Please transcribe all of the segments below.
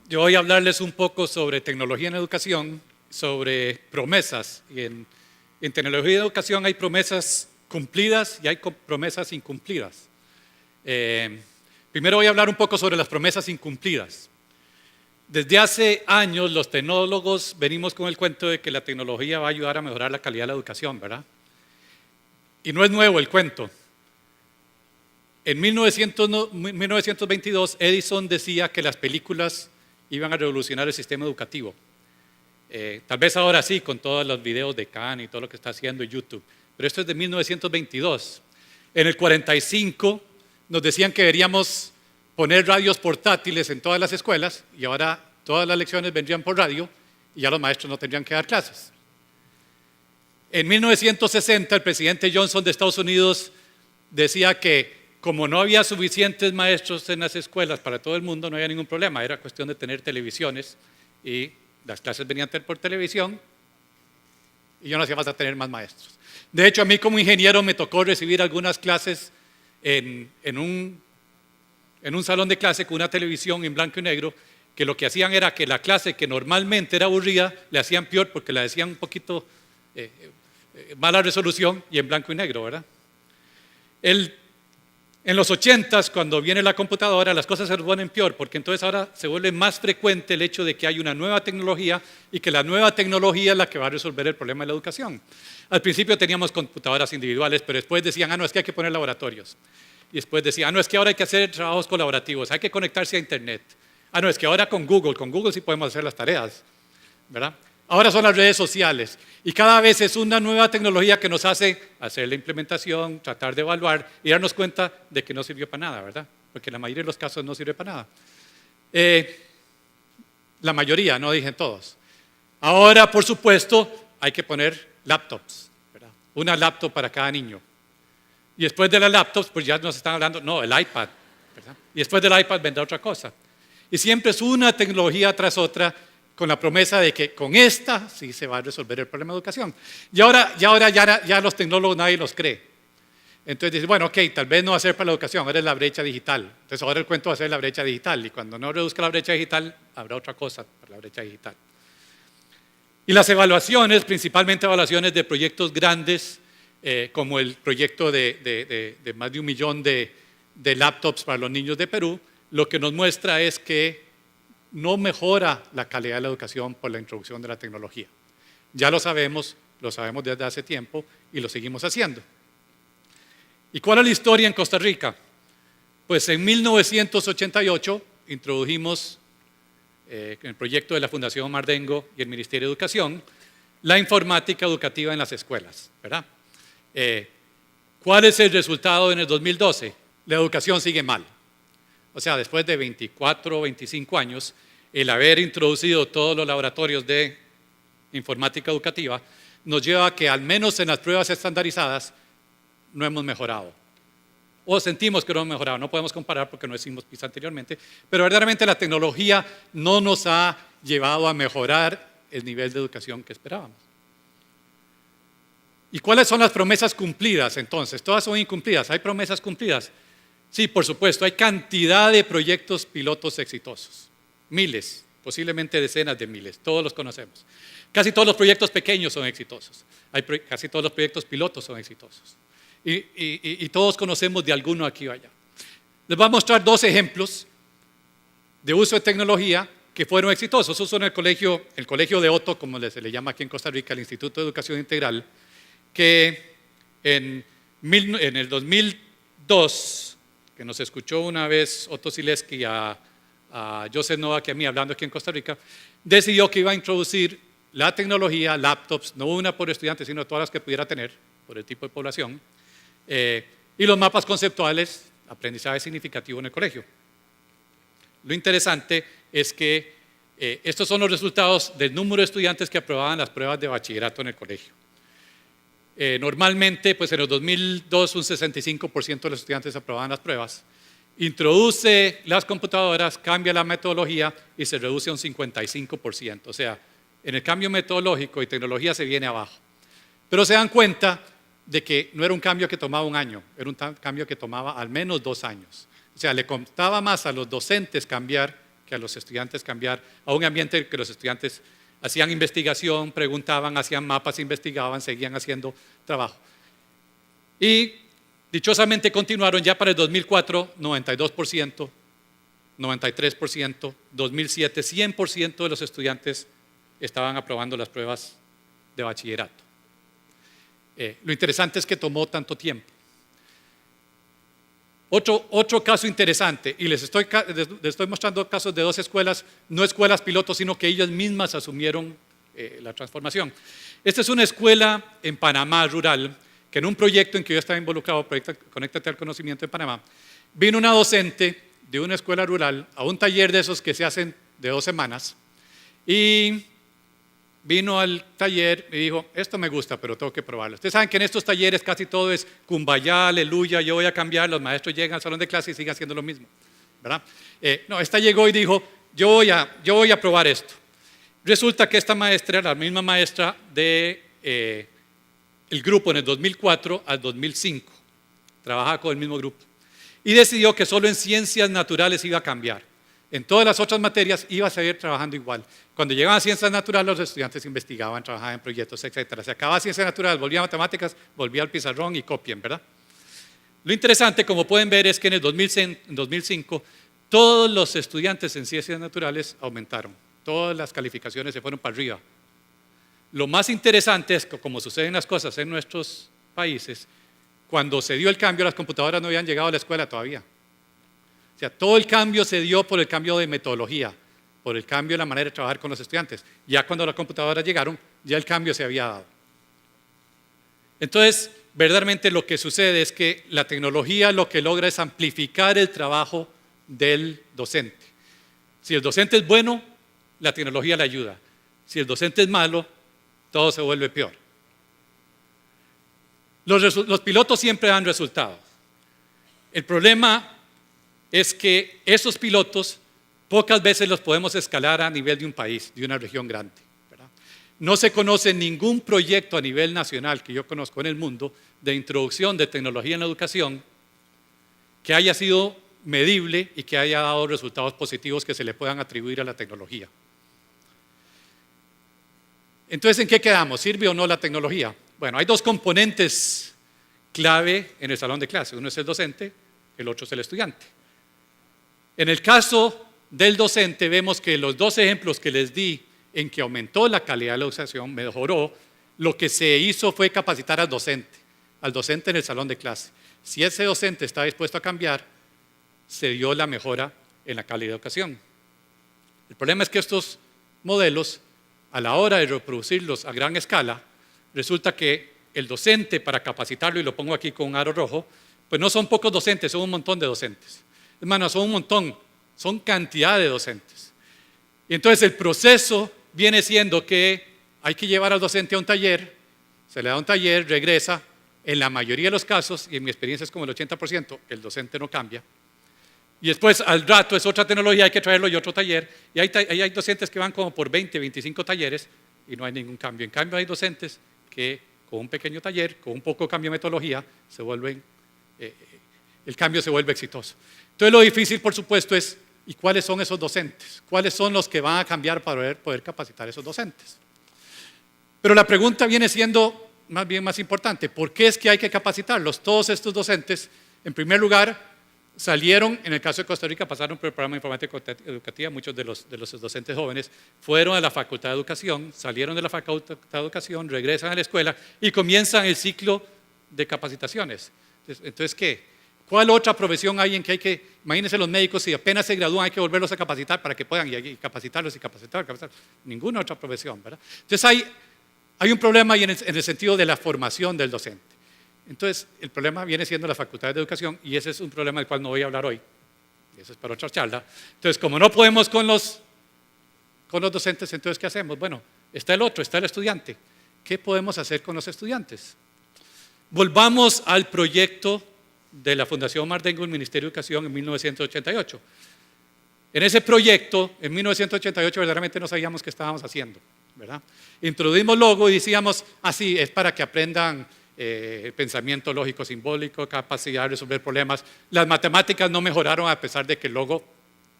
Yo voy a hablarles un poco sobre tecnología en educación, sobre promesas. Y en tecnología en educación hay promesas cumplidas y hay promesas incumplidas. Primero voy a hablar un poco sobre las promesas incumplidas. Desde hace años los tecnólogos venimos con el cuento de que la tecnología va a ayudar a mejorar la calidad de la educación, ¿verdad? Y no es nuevo el cuento. En 1922 Edison decía que las películas iban a revolucionar el sistema educativo. Tal vez ahora sí, con todos los videos de Khan y todo lo que está haciendo en YouTube. Pero esto es de 1922. En el 45 nos decían que deberíamos poner radios portátiles en todas las escuelas y ahora todas las lecciones vendrían por radio y ya los maestros no tendrían que dar clases. En 1960 el presidente Johnson de Estados Unidos decía que como no había suficientes maestros en las escuelas para todo el mundo, no había ningún problema, era cuestión de tener televisiones y las clases venían por televisión y yo no hacía falta tener más maestros. De hecho, a mí como ingeniero me tocó recibir algunas clases en un salón de clase con una televisión en blanco y negro, que lo que hacían era que la clase que normalmente era aburrida, le hacían peor porque la decían un poquito mala resolución y en blanco y negro, ¿verdad? En los 80s, cuando viene la computadora, las cosas se ponen peor, porque entonces ahora se vuelve más frecuente el hecho de que hay una nueva tecnología y que la nueva tecnología es la que va a resolver el problema de la educación. Al principio teníamos computadoras individuales, pero después decían, no, es que hay que poner laboratorios. Y después decían, no, es que ahora hay que hacer trabajos colaborativos, hay que conectarse a Internet. No, es que ahora con Google sí podemos hacer las tareas, ¿verdad? Ahora son las redes sociales y cada vez es una nueva tecnología que nos hace hacer la implementación, tratar de evaluar y darnos cuenta de que no sirvió para nada, ¿verdad? Porque la mayoría de los casos no sirve para nada. La mayoría, no dije todos. Ahora, por supuesto, hay que poner laptops, ¿verdad? Una laptop para cada niño. Y después de las laptops, pues ya nos están hablando, no, el iPad, ¿verdad? Y después del iPad vendrá otra cosa. Y siempre es una tecnología tras otra, con la promesa de que con esta sí se va a resolver el problema de educación. Y ahora ya los tecnólogos nadie los cree. Entonces dicen, bueno, ok, tal vez no va a ser para la educación, ahora es la brecha digital. Entonces ahora el cuento va a ser la brecha digital y cuando no reduzca la brecha digital, habrá otra cosa para la brecha digital. Y las evaluaciones, principalmente evaluaciones de proyectos grandes, como el proyecto de más de 1 millón de laptops para los niños de Perú, lo que nos muestra es que no mejora la calidad de la educación por la introducción de la tecnología. Ya lo sabemos desde hace tiempo y lo seguimos haciendo. ¿Y cuál es la historia en Costa Rica? Pues en 1988 introdujimos en el proyecto de la Fundación Mardengo y el Ministerio de Educación la informática educativa en las escuelas, ¿verdad? ¿Cuál es el resultado en el 2012? La educación sigue mal. O sea, después de 24 o 25 años, el haber introducido todos los laboratorios de informática educativa nos lleva a que al menos en las pruebas estandarizadas no hemos mejorado. O sentimos que no hemos mejorado, no podemos comparar porque no hicimos PISA anteriormente, pero verdaderamente la tecnología no nos ha llevado a mejorar el nivel de educación que esperábamos. ¿Y cuáles son las promesas cumplidas entonces? Todas son incumplidas, ¿hay promesas cumplidas? Sí, por supuesto, hay cantidad de proyectos pilotos exitosos, miles, posiblemente decenas de miles, todos los conocemos. Casi todos los proyectos pequeños son exitosos, casi todos los proyectos pilotos son exitosos y todos conocemos de alguno aquí o allá. Les voy a mostrar 2 ejemplos de uso de tecnología que fueron exitosos. Esos son el colegio de Otto, como se le llama aquí en Costa Rica, el Instituto de Educación Integral, que en el 2002, que nos escuchó una vez Otto Sileski a Joseph Novak y a mí hablando aquí en Costa Rica, decidió que iba a introducir la tecnología, laptops, no una por estudiante, sino todas las que pudiera tener, por el tipo de población, y los mapas conceptuales, aprendizaje significativo en el colegio. Lo interesante es que estos son los resultados del número de estudiantes que aprobaban las pruebas de bachillerato en el colegio. Normalmente, pues en el 2002 un 65% de los estudiantes aprobaban las pruebas. Introduce las computadoras, cambia la metodología y se reduce a un 55%. O sea, en el cambio metodológico y tecnología se viene abajo. Pero se dan cuenta de que no era un cambio que tomaba 1 año, era un cambio que tomaba al menos 2 años. O sea, le costaba más a los docentes cambiar que a los estudiantes cambiar a un ambiente que los estudiantes hacían investigación, preguntaban, hacían mapas, investigaban, seguían haciendo trabajo. Y dichosamente continuaron ya para el 2004, 92%, 93%, 2007, 100% de los estudiantes estaban aprobando las pruebas de bachillerato. Lo interesante es que tomó tanto tiempo. Otro caso interesante, y les estoy mostrando casos de dos escuelas, no escuelas pilotos, sino que ellas mismas asumieron la transformación. Esta es una escuela en Panamá rural, que en un proyecto en que yo estaba involucrado, proyecto Conéctate al Conocimiento en Panamá, vino una docente de una escuela rural a un taller de esos que se hacen de 2 semanas, y vino al taller y dijo, esto me gusta, pero tengo que probarlo. Ustedes saben que en estos talleres casi todo es kumbaya, aleluya, yo voy a cambiar, los maestros llegan al salón de clase y siguen haciendo lo mismo, ¿verdad? No, esta llegó y dijo, yo voy a probar esto. Resulta que esta maestra era la misma maestra de el grupo en el 2004 al 2005, trabajaba con el mismo grupo, y decidió que solo en ciencias naturales iba a cambiar. En todas las otras materias iba a seguir trabajando igual. Cuando llegaban a ciencias naturales, los estudiantes investigaban, trabajaban en proyectos, etc. Se acababa ciencias naturales, volvía a matemáticas, volvía al pizarrón y copien, ¿verdad? Lo interesante, como pueden ver, es que en el 2005 todos los estudiantes en ciencias naturales aumentaron. Todas las calificaciones se fueron para arriba. Lo más interesante es que, como suceden las cosas en nuestros países, cuando se dio el cambio, las computadoras no habían llegado a la escuela todavía. O sea, todo el cambio se dio por el cambio de metodología, por el cambio de la manera de trabajar con los estudiantes. Ya cuando las computadoras llegaron, ya el cambio se había dado. Entonces, verdaderamente lo que sucede es que la tecnología lo que logra es amplificar el trabajo del docente. Si el docente es bueno, la tecnología le ayuda. Si el docente es malo, todo se vuelve peor. Los pilotos siempre dan resultados. El problema es que esos pilotos pocas veces los podemos escalar a nivel de un país, de una región grande, ¿verdad? No se conoce ningún proyecto a nivel nacional que yo conozco en el mundo de introducción de tecnología en la educación que haya sido medible y que haya dado resultados positivos que se le puedan atribuir a la tecnología. Entonces, ¿en qué quedamos? ¿Sirve o no la tecnología? Bueno, hay 2 componentes clave en el salón de clase. Uno es el docente, el otro es el estudiante. En el caso del docente, vemos que los 2 ejemplos que les di en que aumentó la calidad de la educación, mejoró, lo que se hizo fue capacitar al docente en el salón de clase. Si ese docente está dispuesto a cambiar, se dio la mejora en la calidad de educación. El problema es que estos modelos, a la hora de reproducirlos a gran escala, resulta que el docente, para capacitarlo, y lo pongo aquí con un aro rojo, pues no son pocos docentes, son un montón de docentes. Hermanos, son un montón, son cantidad de docentes. Y entonces el proceso viene siendo que hay que llevar al docente a un taller, se le da un taller, regresa, en la mayoría de los casos, y en mi experiencia es como el 80%, el docente no cambia. Y después al rato es otra tecnología, hay que traerlo y otro taller. Y hay docentes que van como por 20, 25 talleres y no hay ningún cambio. En cambio hay docentes que con un pequeño taller, con un poco de cambio de metodología, el cambio se vuelve exitoso. Entonces lo difícil, por supuesto, es ¿y cuáles son esos docentes? ¿Cuáles son los que van a cambiar para poder capacitar a esos docentes? Pero la pregunta viene siendo más importante. ¿Por qué es que hay que capacitarlos? Todos estos docentes, en primer lugar, salieron, en el caso de Costa Rica, pasaron por el programa de informática educativa, muchos de los docentes jóvenes fueron a la Facultad de Educación, salieron de la Facultad de Educación, regresan a la escuela y comienzan el ciclo de capacitaciones. Entonces, ¿qué? ¿Cuál otra profesión hay en que imagínense los médicos, si apenas se gradúan hay que volverlos a capacitar para que puedan y capacitarlos y capacitar? Ninguna otra profesión, ¿verdad? Entonces hay un problema ahí en el sentido de la formación del docente. Entonces, el problema viene siendo la Facultad de Educación y ese es un problema del cual no voy a hablar hoy. Eso es para otra charla. Entonces, como no podemos con los docentes, entonces, ¿qué hacemos? Bueno, está el otro, está el estudiante. ¿Qué podemos hacer con los estudiantes? Volvamos al proyecto de la Fundación Mardengo, el Ministerio de Educación, en 1988. En ese proyecto, en 1988, verdaderamente no sabíamos qué estábamos haciendo, ¿verdad? Introdujimos logo y decíamos, así, es para que aprendan pensamiento lógico simbólico, capacidad de resolver problemas. Las matemáticas no mejoraron a pesar de que el logo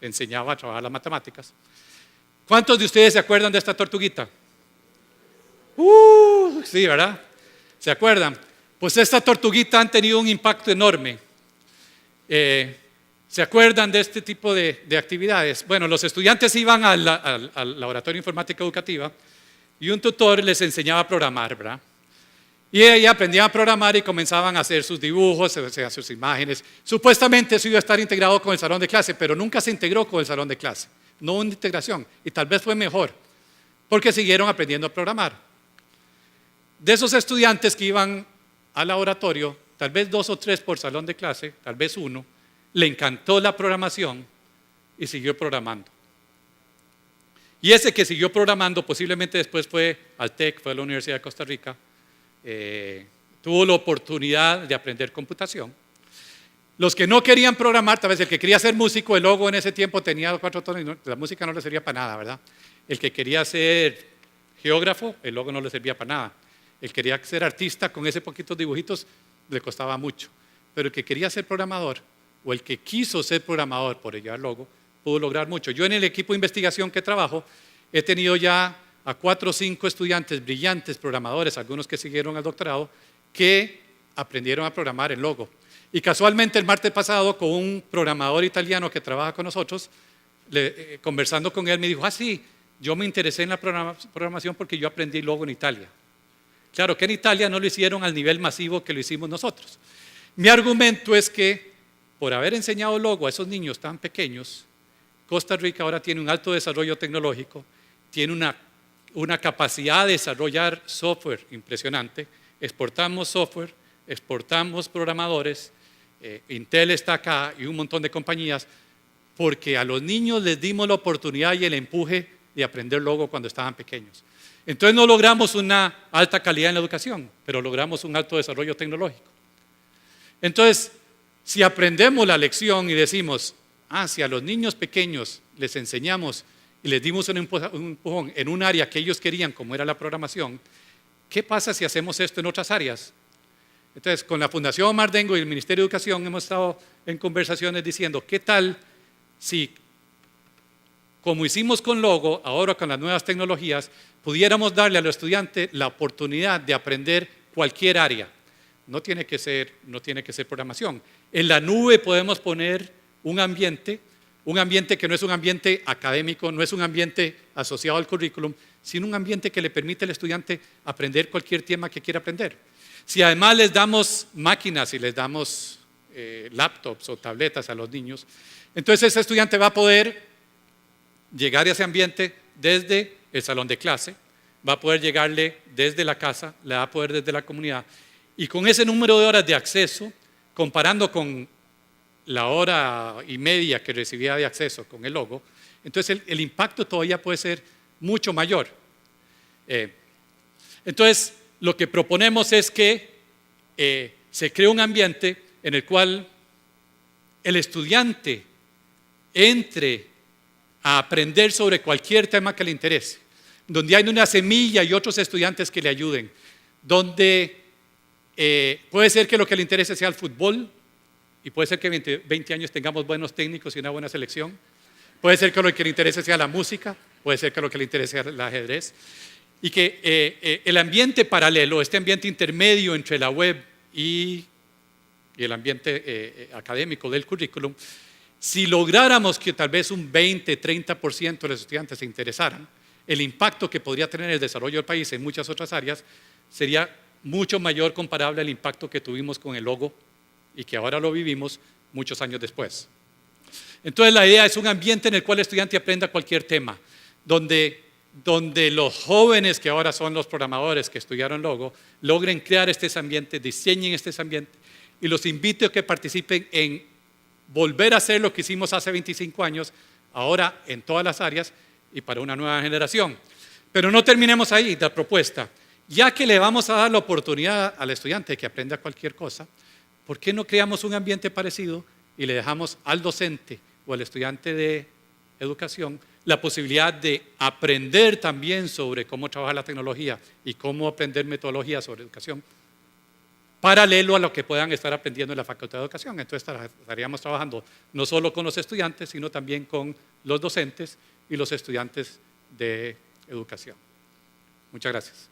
enseñaba a trabajar las matemáticas. ¿Cuántos de ustedes se acuerdan de esta tortuguita? Sí, ¿verdad? ¿Se acuerdan? Pues esta tortuguita han tenido un impacto enorme. ¿Se acuerdan de este tipo de actividades? Bueno, los estudiantes iban al laboratorio de informática educativa y un tutor les enseñaba a programar, ¿verdad? Y ahí aprendían a programar y comenzaban a hacer sus dibujos, a hacer sus imágenes. Supuestamente eso iba a estar integrado con el salón de clase, pero nunca se integró con el salón de clase. No hubo una integración y tal vez fue mejor, porque siguieron aprendiendo a programar. De esos estudiantes que iban al laboratorio, tal vez 2 o 3 por salón de clase, tal vez 1, le encantó la programación y siguió programando. Y ese que siguió programando posiblemente después fue al TEC, fue a la Universidad de Costa Rica, tuvo la oportunidad de aprender computación. Los que no querían programar, tal vez el que quería ser músico, el logo en ese tiempo tenía 4 tonos y la música no le servía para nada, ¿verdad? El que quería ser geógrafo, el logo no le servía para nada. El que quería ser artista con ese poquitos dibujitos le costaba mucho. Pero el que quería ser programador o el que quiso ser programador por llevar logo, pudo lograr mucho. Yo en el equipo de investigación que trabajo he tenido ya a 4 o 5 estudiantes brillantes programadores, algunos que siguieron al doctorado, que aprendieron a programar en logo. Y casualmente el martes pasado con un programador italiano que trabaja con nosotros, conversando con él me dijo, sí, yo me interesé en la programación porque yo aprendí logo en Italia. Claro que en Italia no lo hicieron al nivel masivo que lo hicimos nosotros. Mi argumento es que por haber enseñado logo a esos niños tan pequeños, Costa Rica ahora tiene un alto desarrollo tecnológico, tiene una capacidad de desarrollar software impresionante, exportamos software, exportamos programadores, Intel está acá y un montón de compañías, porque a los niños les dimos la oportunidad y el empuje de aprender logo cuando estaban pequeños. Entonces no logramos una alta calidad en la educación, pero logramos un alto desarrollo tecnológico. Entonces, si aprendemos la lección y decimos, si a los niños pequeños les enseñamos y les dimos un empujón en un área que ellos querían, como era la programación, ¿qué pasa si hacemos esto en otras áreas? Entonces, con la Fundación Mardengo y el Ministerio de Educación hemos estado en conversaciones diciendo, ¿qué tal si, como hicimos con Logo, ahora con las nuevas tecnologías, pudiéramos darle a los estudiantes la oportunidad de aprender cualquier área? No tiene que ser programación. En la nube podemos poner un ambiente que no es un ambiente académico, no es un ambiente asociado al currículum, sino un ambiente que le permite al estudiante aprender cualquier tema que quiera aprender. Si además les damos máquinas y les damos laptops o tabletas a los niños, entonces ese estudiante va a poder llegar a ese ambiente desde el salón de clase, va a poder llegarle desde la casa, le va a poder desde la comunidad, y con ese número de horas de acceso, comparando con la hora y media que recibía de acceso con el logo, entonces el impacto todavía puede ser mucho mayor. Entonces, lo que proponemos es que se cree un ambiente en el cual el estudiante entre a aprender sobre cualquier tema que le interese, donde hay una semilla y otros estudiantes que le ayuden, donde puede ser que lo que le interese sea el fútbol, y puede ser que en 20 años tengamos buenos técnicos y una buena selección, puede ser que lo que le interese sea la música, puede ser que lo que le interese sea el ajedrez, y que el ambiente paralelo, este ambiente intermedio entre la web y el ambiente académico del currículum, si lográramos que tal vez un 20-30% de los estudiantes se interesaran, el impacto que podría tener el desarrollo del país en muchas otras áreas sería mucho mayor comparable al impacto que tuvimos con el logo y que ahora lo vivimos muchos años después. Entonces la idea es un ambiente en el cual el estudiante aprenda cualquier tema, donde los jóvenes que ahora son los programadores que estudiaron logo logren crear este ambiente, diseñen este ambiente, y los invito a que participen en volver a hacer lo que hicimos hace 25 años, ahora en todas las áreas y para una nueva generación. Pero no terminemos ahí la propuesta. Ya que le vamos a dar la oportunidad al estudiante de que aprenda cualquier cosa, ¿por qué no creamos un ambiente parecido y le dejamos al docente o al estudiante de educación la posibilidad de aprender también sobre cómo trabajar la tecnología y cómo aprender metodologías sobre educación paralelo a lo que puedan estar aprendiendo en la Facultad de Educación. Entonces estaríamos trabajando no solo con los estudiantes, sino también con los docentes y los estudiantes de educación. Muchas gracias.